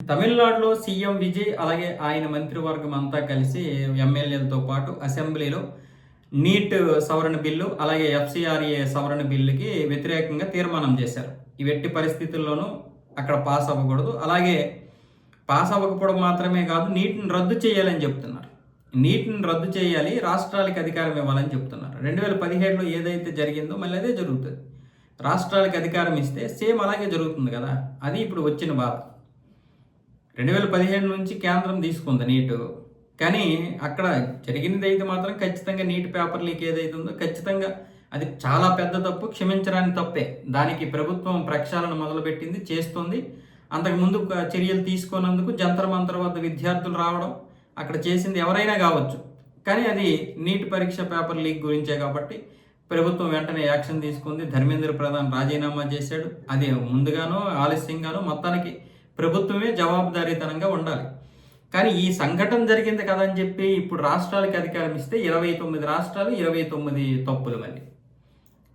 తమిళనాడులో సీఎం విజయ్ అలాగే ఆయన మంత్రివర్గం అంతా కలిసి ఎమ్మెల్యేలతో పాటు అసెంబ్లీలో నీట్ సవరణ బిల్లు అలాగే ఎఫ్సిఆర్ఏ సవరణ బిల్లుకి వ్యతిరేకంగా తీర్మానం చేశారు. ఇవి ఎట్టి పరిస్థితుల్లోనూ అక్కడ పాస్ అవ్వకూడదు. అలాగే పాస్ అవ్వకపోవడం మాత్రమే కాదు, నీటిని రద్దు చేయాలని చెప్తున్నారు. నీటిని రద్దు చేయాలి, రాష్ట్రాలకు అధికారం ఇవ్వాలని చెప్తున్నారు. 2017లో ఏదైతే జరిగిందో మళ్ళీ అదే జరుగుతుంది. రాష్ట్రాలకు అధికారం ఇస్తే సేమ్ అలాగే జరుగుతుంది కదా. అది ఇప్పుడు వచ్చిన బాధ. 2017 నుంచి కేంద్రం తీసుకుంది నీటు, కానీ అక్కడ జరిగినది అయితే మాత్రం ఖచ్చితంగా నీటి పేపర్ లీక్ ఏదైతే ఉందో ఖచ్చితంగా అది చాలా పెద్ద తప్పు, క్షమించడానికి తప్పే. దానికి ప్రభుత్వం ప్రక్షాళన మొదలుపెట్టింది, చేస్తుంది. అంతకుముందు చర్యలు తీసుకున్నందుకు జంతర్ మంతర్ వద్ద విద్యార్థులు రావడం, అక్కడ చేసింది ఎవరైనా కావచ్చు, కానీ అది నీట్ పరీక్ష పేపర్ లీక్ గురించే కాబట్టి ప్రభుత్వం వెంటనే యాక్షన్ తీసుకుంది. ధర్మేంద్ర ప్రధాన్ రాజీనామా చేశాడు. అది ముందుగానో ఆలస్యంగానో మొత్తానికి ప్రభుత్వమే జవాబుదారీతనంగా ఉండాలి. కానీ ఈ సంఘటన జరిగింది కదా అని చెప్పి ఇప్పుడు రాష్ట్రాలకు అధికారం ఇస్తే 29 రాష్ట్రాలు 29 తప్పులు. మళ్ళీ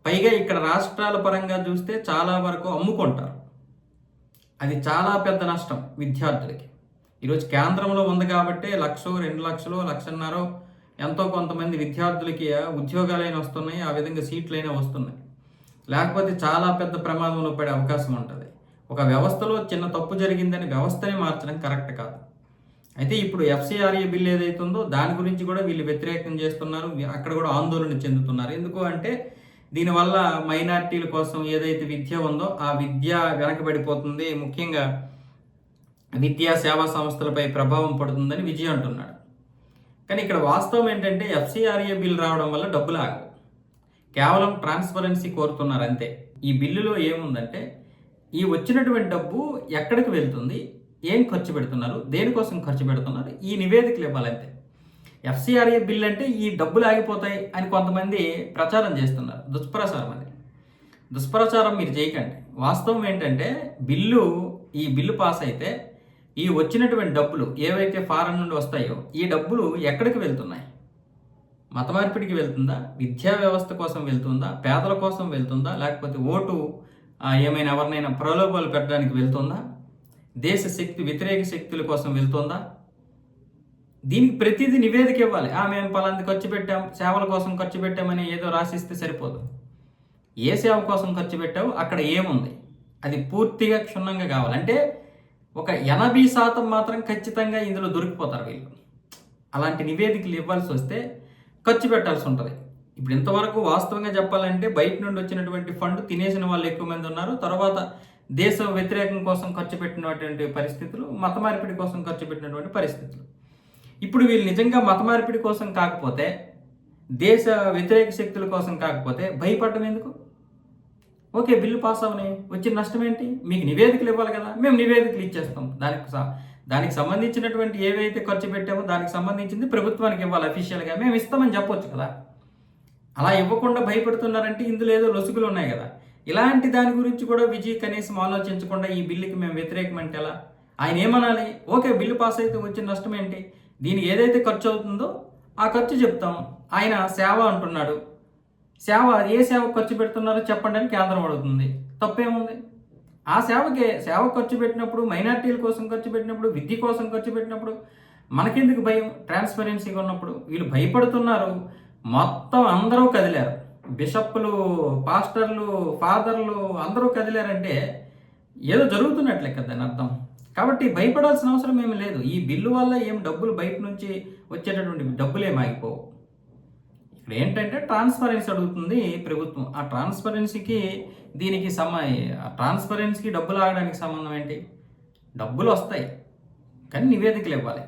పైగా ఇక్కడ రాష్ట్రాల పరంగా చూస్తే చాలా వరకు అమ్ముకుంటారు. అది చాలా పెద్ద నష్టం విద్యార్థులకి. ఈరోజు కేంద్రంలో ఉంది కాబట్టి 1,00,000, 2,00,000, 1,50,000 ఎంతో కొంతమంది విద్యార్థులకి ఉద్యోగాలైనా వస్తున్నాయి, ఆ విధంగా సీట్లైనా వస్తున్నాయి. లేకపోతే చాలా పెద్ద ప్రమాదంలో పడే అవకాశం ఉంటుంది. ఒక వ్యవస్థలో చిన్న తప్పు జరిగిందని వ్యవస్థని మార్చడం కరెక్ట్ కాదు. అయితే ఇప్పుడు ఎఫ్సిఆర్ఏ బిల్ ఏదైతే ఉందో దాని గురించి కూడా వీళ్ళు వ్యతిరేకం చేస్తున్నారు. అక్కడ కూడా ఆందోళన చెందుతున్నారు. ఎందుకు అంటే దీనివల్ల మైనార్టీల కోసం ఏదైతే విద్య ఉందో ఆ విద్య వెనకబడిపోతుంది, ముఖ్యంగా విద్యా సేవా సంస్థలపై ప్రభావం పడుతుందని విజయ్ అంటున్నాడు. కానీ ఇక్కడ వాస్తవం ఏంటంటే ఎఫ్సిఆర్ఏ బిల్ రావడం వల్ల డబ్బులు ఆగవు, కేవలం ట్రాన్స్పరెన్సీ కోరుతున్నారు అంతే. ఈ బిల్లులో ఏముందంటే ఈ వచ్చినటువంటి డబ్బు ఎక్కడికి వెళ్తుంది, ఏం ఖర్చు పెడుతున్నారు, దేనికోసం ఖర్చు పెడుతున్నారు, ఈ నివేదికలు ఇవ్వాలంతే. ఎఫ్సిఆర్ఏ బిల్ అంటే ఈ డబ్బులు ఆగిపోతాయి అని కొంతమంది ప్రచారం చేస్తున్నారు. దుష్ప్రచారం. అది దుష్ప్రచారం మీరు చేయకండి. వాస్తవం ఏంటంటే ఈ బిల్లు పాస్ అయితే ఈ వచ్చినటువంటి డబ్బులు ఏవైతే ఫారెన్ నుండి వస్తాయో ఈ డబ్బులు ఎక్కడికి వెళ్తున్నాయి? మత మార్పిడికి వెళ్తుందా, విద్యా వ్యవస్థ కోసం వెళ్తుందా, పేదల కోసం వెళ్తుందా, లేకపోతే ఓటు ఏమైనా ఎవరినైనా ప్రలోభాలు పెట్టడానికి వెళ్తుందా, దేశ శక్తి వ్యతిరేక శక్తుల కోసం వెళ్తుందా? దీనికి ప్రతిదీ నివేదిక ఇవ్వాలి. మేము పలాంది ఖర్చు పెట్టాం, సేవల కోసం ఖర్చు పెట్టామని ఏదో రాసిస్తే సరిపోదు. ఏ సేవ కోసం ఖర్చు పెట్టావు, అక్కడ ఏముంది, అది పూర్తిగా క్షుణ్ణంగా కావాలి. అంటే ఒక 80% మాత్రం ఖచ్చితంగా ఇందులో దొరికిపోతారు వీళ్ళు. అలాంటి నివేదికలు ఇవ్వాల్సి వస్తే ఖర్చు పెట్టాల్సి ఉంటుంది. ఇప్పుడు ఇంతవరకు వాస్తవంగా చెప్పాలంటే బయట నుండి వచ్చినటువంటి ఫండ్ తినేసిన వాళ్ళు ఎక్కువ మంది ఉన్నారు. తర్వాత దేశ వ్యతిరేకం కోసం ఖర్చు పెట్టినటువంటి పరిస్థితులు, మత మార్పిడి కోసం ఖర్చు పెట్టినటువంటి పరిస్థితులు. ఇప్పుడు వీళ్ళు నిజంగా మత మార్పిడి కోసం కాకపోతే, దేశ వ్యతిరేక శక్తుల కోసం కాకపోతే భయపడడం ఎందుకు? ఓకే, బిల్లు పాస్ అవని వచ్చిన నష్టం ఏంటి? మీకు నివేదికలు ఇవ్వాలి కదా, మేము నివేదికలు ఇచ్చేస్తాం. దానికి సంబంధించినటువంటి ఏవైతే ఖర్చు పెట్టామో దానికి సంబంధించింది ప్రభుత్వానికి ఇవ్వాలి, అఫీషియల్గా మేము ఇస్తామని చెప్పొచ్చు కదా. అలా ఇవ్వకుండా భయపడుతున్నారంటే ఇందులో ఏదో లొసుగులు ఉన్నాయి కదా. ఇలాంటి దాని గురించి కూడా విజయ్ కనీసం ఆలోచించకుండా ఈ బిల్లుకి మేము వ్యతిరేకం అంటే ఎలా? ఆయన ఏమనాలి? ఓకే, బిల్లు పాస్ అయితే వచ్చిన నష్టం ఏంటి, దీనికి ఏదైతే ఖర్చు అవుతుందో ఆ ఖర్చు చెప్తాం. ఆయన సేవ అంటున్నాడు, ఏ సేవ ఖర్చు పెడుతున్నారో చెప్పండి అని కేంద్రం అడుగుతుంది. తప్పేముంది? ఆ సేవ ఖర్చు పెట్టినప్పుడు, మైనార్టీల కోసం ఖర్చు పెట్టినప్పుడు, విద్య కోసం ఖర్చు పెట్టినప్పుడు మనకెందుకు భయం? ట్రాన్స్పరెన్సీగా ఉన్నప్పుడు వీళ్ళు భయపడుతున్నారు. మొత్తం అందరూ కదిలారు, బిషప్లు, పాస్టర్లు, ఫాదర్లు అందరూ కదిలారంటే ఏదో జరుగుతున్నట్లే కదా దాని అర్థం. కాబట్టి భయపడాల్సిన అవసరం ఏమి లేదు. ఈ బిల్లు వల్ల ఏం డబ్బులు బయట నుంచి వచ్చేటటువంటి డబ్బులు ఏమి ఆగిపోవు. ఇక్కడ ఏంటంటే ట్రాన్స్పరెన్సీ అడుగుతుంది ప్రభుత్వం. ఆ ట్రాన్స్పరెన్సీకి ట్రాన్స్పరెన్సీకి డబ్బులు ఆగడానికి సంబంధం ఏంటి? డబ్బులు వస్తాయి కానీ నివేదికలు ఇవ్వాలి.